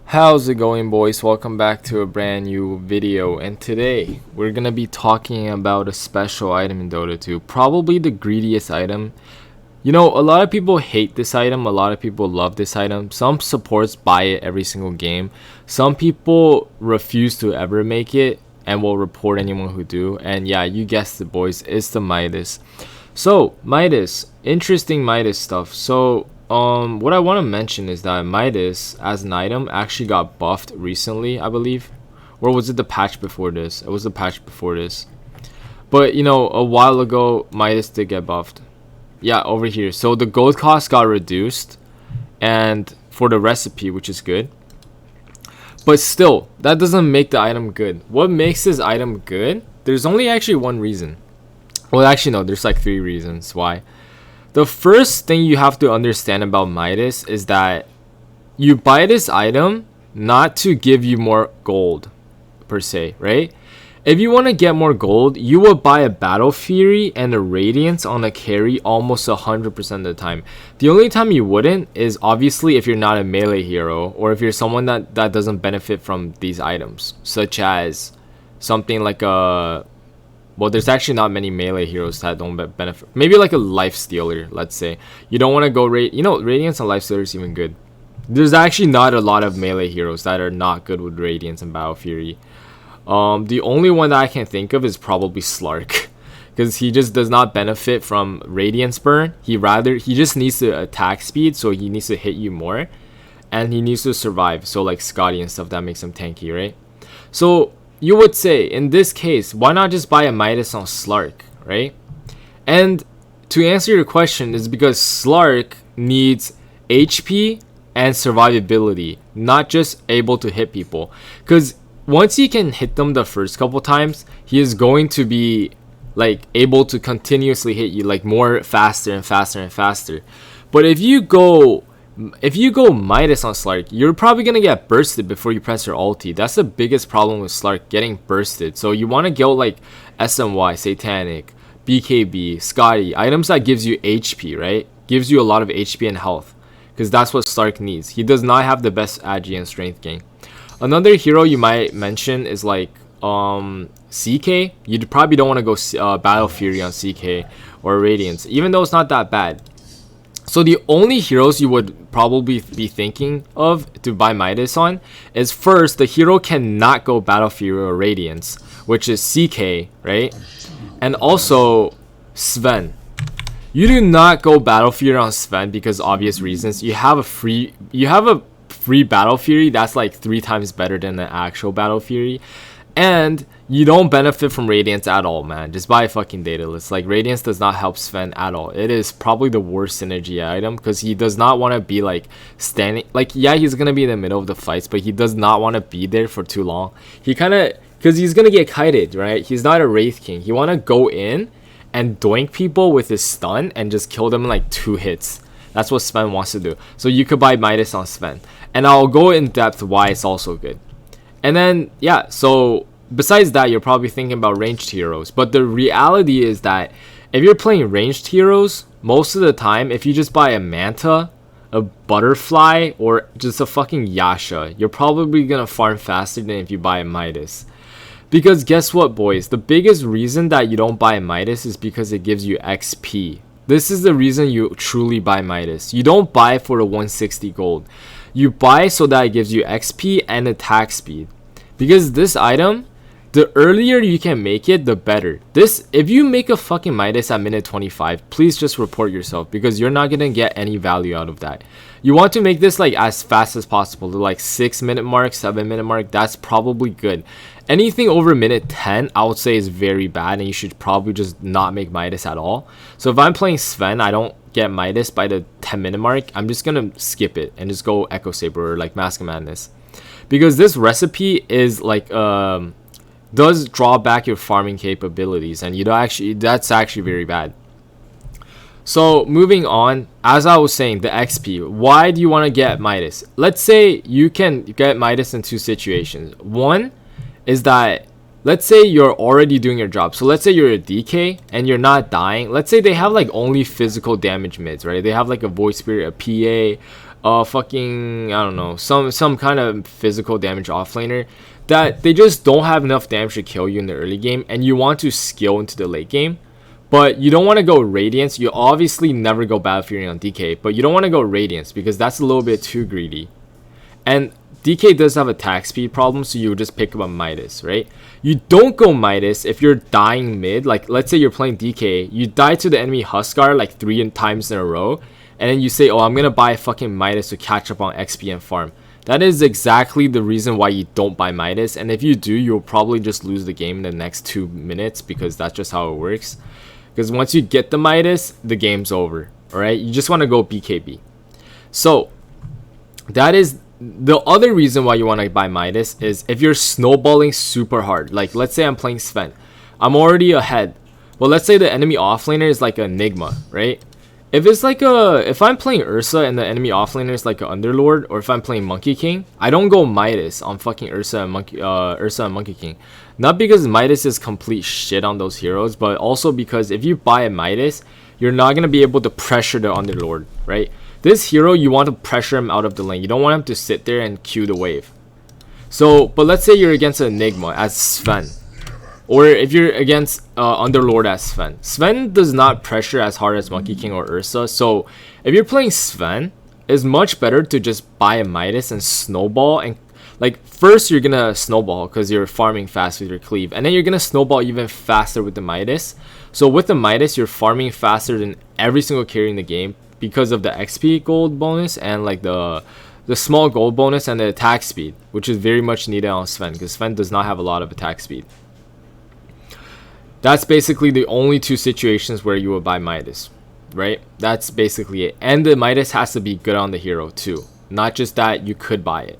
How's it going, boys? Welcome back to a brand new video, and today we're gonna be talking about a special item in Dota 2, probably the greediest item. You know, a lot of people hate this item, a lot of people love this item. Some supports buy it every single game. Some people refuse to ever make it and will report anyone who do. And yeah, you guessed it, boys, it's the Midas. So Midas, interesting Midas stuff. What I want to mention is that Midas as an item actually got buffed recently, I believe. Or was it the patch before this? It was the patch before this. But, you know, a while ago, Midas did get buffed. Yeah, over here. So the gold cost got reduced. And for the recipe, which is good. But still, that doesn't make the item good. What makes this item good? There's only actually one reason. Well, actually, no. There's like 3 reasons why. The first thing you have to understand about Midas is that you buy this item not to give you more gold, per se, right? If you want to get more gold, you will buy a Battle Fury and a Radiance on a carry almost 100% of the time. The only time you wouldn't is obviously if you're not a melee hero or if you're someone that doesn't benefit from these items, such as something like a... Well, there's actually not many melee heroes that don't benefit. Maybe like a life stealer, let's say. You don't want to go Radiance and life stealer is even good. There's actually not a lot of melee heroes that are not good with Radiance and Battle Fury. The only one that I can think of is probably Slark, because he just does not benefit from Radiance burn. He just needs to attack speed, so he needs to hit you more, and he needs to survive. So like Scotty and stuff, that makes him tanky, right? So you would say, in this case, why not just buy a Midas on Slark, right? And to answer your question is because Slark needs HP and survivability, not just able to hit people. Because once he can hit them the first couple times, he is going to be like able to continuously hit you like more faster and faster and faster. But if you go Midas on Slark, you're probably gonna get bursted before you press your ulti. That's the biggest problem with Slark, getting bursted. So you want to go like SMY, Satanic, BKB, Scotty, items that gives you HP, right? Gives you a lot of HP and health, because that's what Slark needs. He does not have the best agi and strength gain. Another hero you might mention is like CK. You probably don't want to go Battle Fury on CK or Radiance, even though it's not that bad. So the only heroes you would probably be thinking of to buy Midas on is, first, the hero cannot go Battle Fury or Radiance, which is CK, right? And also Sven. You do not go Battle Fury on Sven because obvious reasons. You have a free Battle Fury that's like 3 times better than the actual Battle Fury. And you don't benefit from Radiance at all, man. Just buy a fucking Daedalus. Like, Radiance does not help Sven at all. It is probably the worst synergy item because he does not want to be like standing. Like, yeah, he's gonna be in the middle of the fights, but he does not want to be there for too long. He kind of, because he's gonna get kited, right? He's not a Wraith King. He want to go in and doink people with his stun and just kill them in like 2 hits. That's what Sven wants to do. So you could buy Midas on Sven, and I'll go in depth why it's also good. And then, yeah, so besides that, you're probably thinking about ranged heroes. But the reality is that if you're playing ranged heroes, most of the time, if you just buy a Manta, a Butterfly, or just a fucking Yasha, you're probably going to farm faster than if you buy a Midas. Because guess what, boys? The biggest reason that you don't buy a Midas is because it gives you XP. This is the reason you truly buy Midas. You don't buy for the 160 gold. You buy so that it gives you XP and attack speed. Because this item, the earlier you can make it, the better. If you make a fucking Midas at minute 25, please just report yourself, because you're not gonna get any value out of that. You want to make this like as fast as possible, to like 6-minute mark, 7-minute mark. That's probably good. Anything over minute 10, I would say is very bad, and you should probably just not make Midas at all. So if I'm playing Sven, I don't get Midas by the 10-minute mark, I'm just gonna skip it and just go Echo Saber or like Mask of Madness, because this recipe is like does draw back your farming capabilities, and that's actually very bad. So moving on, as I was saying, the XP. Why do you want to get Midas? Let's say you can get Midas in 2 situations. One is that, let's say you're already doing your job. So let's say you're a DK and you're not dying. Let's say they have like only physical damage mids, right? They have like a Void Spirit, a PA, fucking, I don't know, some kind of physical damage offlaner that they just don't have enough damage to kill you in the early game, and you want to skill into the late game, but you don't want to go Radiance. You obviously never go Battle Fury on DK, but you don't want to go Radiance because that's a little bit too greedy. And DK does have attack speed problem, so you would just pick up a Midas, right? You don't go Midas if you're dying mid. Like, let's say you're playing DK, you die to the enemy Huskar like 3 times in a row, and then you say, oh, I'm gonna buy fucking Midas to catch up on XP and farm. That is exactly the reason why you don't buy Midas, and if you do, you'll probably just lose the game in the next 2 minutes, because that's just how it works. Because once you get the Midas, the game's over, alright? You just want to go BKB. So, that is the other reason why you want to buy Midas, is if you're snowballing super hard. Like, let's say I'm playing Sven. I'm already ahead. Well, let's say the enemy offlaner is like an Enigma, right? If it's like if I'm playing Ursa and the enemy offlaner is like an Underlord, or if I'm playing Monkey King, I don't go Midas on fucking Ursa and Monkey King. Not because Midas is complete shit on those heroes, but also because if you buy a Midas, you're not gonna be able to pressure the Underlord, right? This hero, you want to pressure him out of the lane. You don't want him to sit there and queue the wave. So, but let's say you're against an Enigma as Sven. Or if you're against Underlord as Sven. Sven does not pressure as hard as Monkey King or Ursa. So, if you're playing Sven, it's much better to just buy a Midas and snowball. And like, first you're gonna snowball because you're farming fast with your cleave. And then you're gonna snowball even faster with the Midas. So with the Midas, you're farming faster than every single carry in the game, because of the XP gold bonus and like the small gold bonus and the attack speed, which is very much needed on Sven, because Sven does not have a lot of attack speed. That's basically the only 2 situations where you would buy Midas, right? That's basically it. And the Midas has to be good on the hero too. Not just that, you could buy it.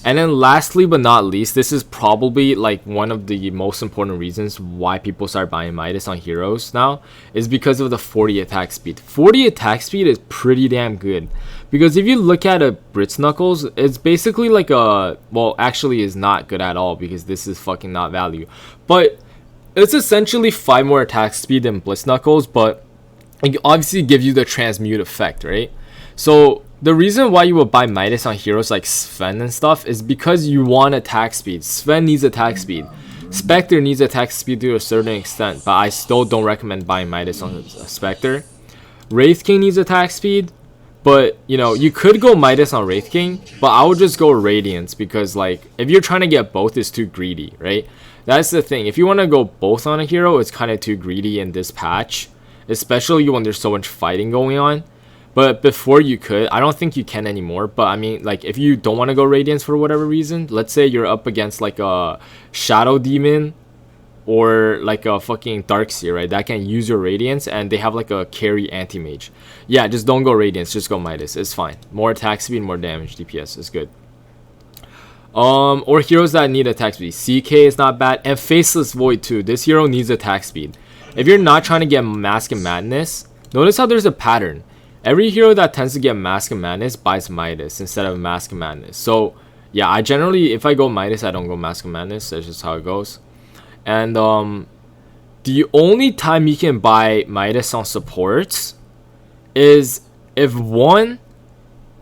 And then lastly but not least, this is probably like one of the most important reasons why people start buying Midas on heroes now, is because of the 40 attack speed. 40 attack speed is pretty damn good, because if you look at a Blitz Knuckles, it's basically like a, well, actually is not good at all, because this is fucking not value, but it's essentially 5 more attack speed than Blitz Knuckles, but it obviously gives you the transmute effect, right? So the reason why you would buy Midas on heroes like Sven and stuff is because you want attack speed. Sven needs attack speed. Spectre needs attack speed to a certain extent, but I still don't recommend buying Midas on Spectre. Wraith King needs attack speed, but you know, you could go Midas on Wraith King, but I would just go Radiance, because like, if you're trying to get both, it's too greedy, right? That's the thing. If you want to go both on a hero, it's kind of too greedy in this patch, especially when there's so much fighting going on. But before you could, I don't think you can anymore. But I mean, like, if you don't want to go Radiance for whatever reason, let's say you're up against like a Shadow Demon or like a fucking Darkseer, right? That can use your Radiance, and they have like a carry anti-mage. Yeah, just don't go Radiance, just go Midas. It's fine. More attack speed, more damage, DPS is good. Or heroes that need attack speed. CK is not bad, and Faceless Void too. This hero needs attack speed. If you're not trying to get Mask and Madness, notice how there's a pattern. Every hero that tends to get Mask and Madness buys Midas instead of Mask and Madness. So yeah, I generally, if I go Midas, I don't go Mask and Madness. That's just how it goes. And the only time you can buy Midas on supports is if one,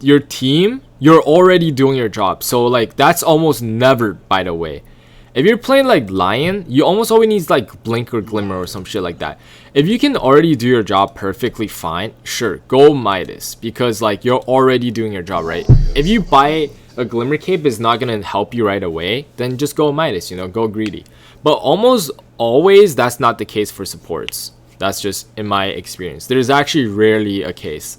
your team, you're already doing your job. So like, that's almost never, by the way. If you're playing like Lion, you almost always need like Blink or Glimmer or some shit like that. If you can already do your job perfectly fine, sure, go Midas, because like, you're already doing your job, right? If you buy a Glimmer Cape is not gonna help you right away, then just go Midas, you know, go greedy. But almost always that's not the case for supports. That's just in my experience. There's actually rarely a case.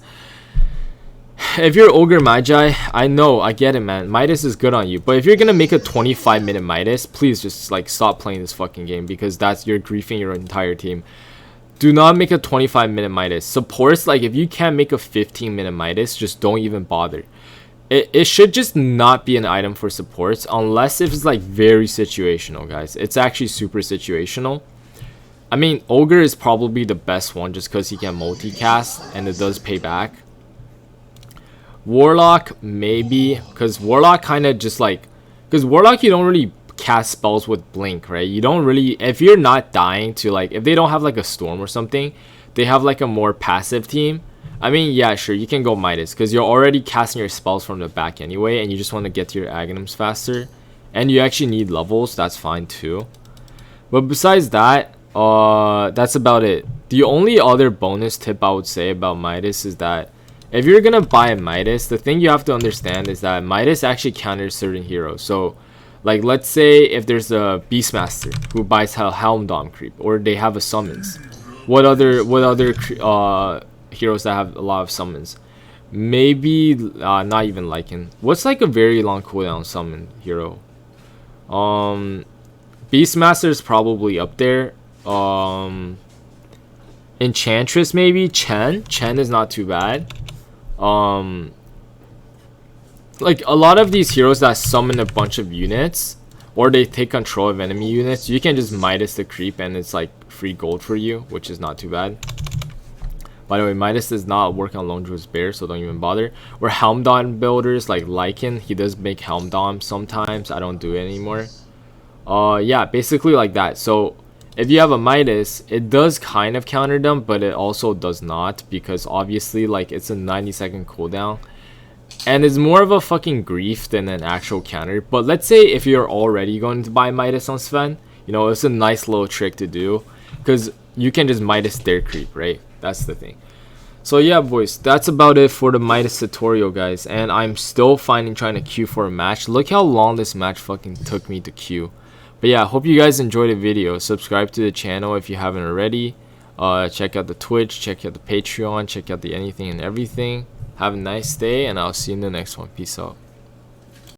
If you're Ogre Magi, I know, I get it, man. Midas is good on you. But if you're gonna make a 25-minute Midas, please just like stop playing this fucking game, because you're griefing your entire team. Do not make a 25-minute Midas. Supports, like, if you can't make a 15-minute Midas, just don't even bother. It should just not be an item for supports, unless if it's like very situational, guys. It's actually super situational. I mean, Ogre is probably the best one just because he can multicast and it does pay back. Warlock, maybe, because Warlock kind of just like, because Warlock, you don't really cast spells with Blink, right? You don't really, if you're not dying to like, if they don't have like a Storm or something, they have like a more passive team. I mean, yeah, sure, you can go Midas because you're already casting your spells from the back anyway, and you just want to get to your Aghanims faster, and you actually need levels. That's fine too. But besides that, that's about it. The only other bonus tip I would say about Midas is that if you're gonna buy a Midas, the thing you have to understand is that Midas actually counters certain heroes. So, like, let's say if there's a Beastmaster who buys Helm Dom creep, or they have a summons. What other heroes that have a lot of summons? Maybe not even Lycan. What's like a very long cooldown summon hero? Beastmaster is probably up there. Enchantress maybe. Chen is not too bad. Like a lot of these heroes that summon a bunch of units, or they take control of enemy units, you can just Midas the creep and it's like free gold for you, which is not too bad. By the way, Midas does not work on Lone Druid's Bear, so don't even bother. Or Helm Dom builders like Lycan, he does make Helm Dom sometimes. I don't do it anymore. Yeah, basically like that. So if you have a Midas, it does kind of counter them, but it also does not, because obviously like it's a 90-second cooldown. And it's more of a fucking grief than an actual counter. But let's say if you're already going to buy Midas on Sven, you know, it's a nice little trick to do, because you can just Midas their creep, right? That's the thing. So yeah, boys, that's about it for the Midas tutorial, guys. And I'm still trying to queue for a match. Look how long this match fucking took me to queue. But yeah, hope you guys enjoyed the video. Subscribe to the channel if you haven't already. Check out the Twitch, check out the Patreon, check out the anything and everything. Have a nice day, and I'll see you in the next one. Peace out.